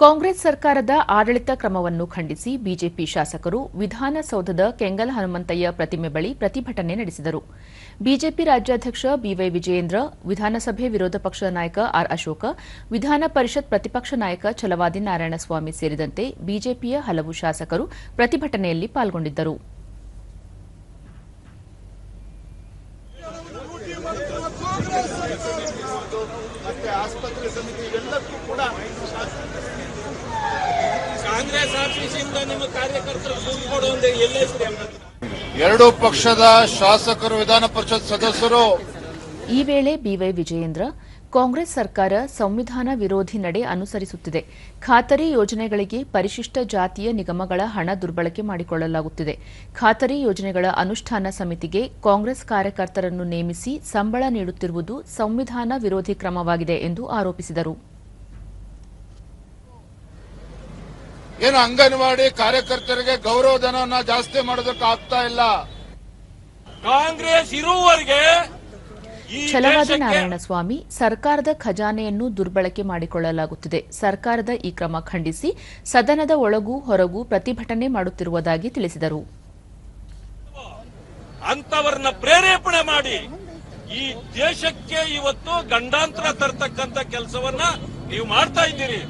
ಕಾಂಗ್ರೆಸ್ ಸರ್ಕಾರದ ಆಡಳಿತ ಕ್ರಮವನ್ನು ಖಂಡಿಸಿ ಬಿಜೆಪಿ ಶಾಸಕರು ವಿಧಾನಸೌಧದ ಕೆಂಗಲ್ ಹನುಮಂತಯ್ಯ ಪ್ರತಿಮೆ ಬಳಿ ಪ್ರತಿಭಟನೆ ನಡೆಸಿದರು. ಬಿಜೆಪಿ ರಾಜ್ಯಾಧ್ಯಕ್ಷ ಬಿವೈ ವಿಜಯೇಂದ್ರ, ವಿಧಾನಸಭೆ ವಿರೋಧ ಪಕ್ಷದ ನಾಯಕ ಆರ್ ಅಶೋಕ, ವಿಧಾನ ಪರಿಷತ್ ಪ್ರತಿಪಕ್ಷ ನಾಯಕ ಛಲವಾದಿ ನಾರಾಯಣಸ್ವಾಮಿ ಸೇರಿದಂತೆ ಬಿಜೆಪಿಯ ಹಲವು ಶಾಸಕರು ಪ್ರತಿಭಟನೆಯಲ್ಲಿ ಪಾಲ್ಗೊಂಡಿದ್ದರು. ಕಾಂಗ್ರೆಸ್ ಆಫೀಸಿಂದ ನಿಮ್ಮ ಕಾರ್ಯಕರ್ತರು ದೂರು ಕೊಡುವಂತೆ ಎಲ್ಲೈತೆ? ಎರಡು ಪಕ್ಷದ ಶಾಸಕರು, ವಿಧಾನ ಪರಿಷತ್ ಸದಸ್ಯರು. ಈ ವೇಳೆ ಬಿವೈ ವಿಜಯೇಂದ್ರ, ಕಾಂಗ್ರೆಸ್ ಸರ್ಕಾರ ಸಂವಿಧಾನ ವಿರೋಧಿ ನಡೆ ಅನುಸರಿಸುತ್ತಿದೆ. ಖಾತರಿ ಯೋಜನೆಗಳಿಗೆ ಪರಿಶಿಷ್ಟ ಜಾತಿಯ ನಿಗಮಗಳ ಹಣ ದುರ್ಬಳಕೆ ಮಾಡಿಕೊಳ್ಳಲಾಗುತ್ತಿದೆ. ಖಾತರಿ ಯೋಜನೆಗಳ ಅನುಷ್ಠಾನ ಸಮಿತಿಗೆ ಕಾಂಗ್ರೆಸ್ ಕಾರ್ಯಕರ್ತರನ್ನು ನೇಮಿಸಿ ಸಂಬಳ ನೀಡುತ್ತಿರುವುದು ಸಂವಿಧಾನ ವಿರೋಧಿ ಕ್ರಮವಾಗಿದೆ ಎಂದು ಆರೋಪಿಸಿದರು. ಏನು ಅಂಗನವಾಡಿ ಕಾರ್ಯಕರ್ತರಿಗೆ ಗೌರವಧನವನ್ನು ಜಾಸ್ತಿ ಮಾಡೋದಕ್ಕೆ ಆಗ್ತಾ ಇಲ್ಲ. ಕಾಂಗ್ರೆಸ್ ಇರುವವರೆಗೆ ಛಲವಾದಿ ನಾರಾಯಣಸ್ವಾಮಿ, ಸರ್ಕಾರದ ಖಜಾನೆಯನ್ನು ದುರ್ಬಳಕೆ ಮಾಡಿಕೊಳ್ಳಲಾಗುತ್ತಿದೆ. ಸರ್ಕಾರದ ಈ ಕ್ರಮ ಖಂಡಿಸಿ ಸದನದ ಒಳಗೂ ಹೊರಗೂ ಪ್ರತಿಭಟನೆ ಮಾಡುತ್ತಿರುವುದಾಗಿ ತಿಳಿಸಿದರು. ಅಂತವರನ್ನ ಪ್ರೇರೇಪಣೆ ಮಾಡಿ ಈ ದೇಶಕ್ಕೆ ಇವತ್ತು ಗಂಡಾಂತರ ತರತಕ್ಕಂತ ಕೆಲಸವನ್ನ ನೀವು ಮಾಡ್ತಾ ಇದ್ದೀರಿ.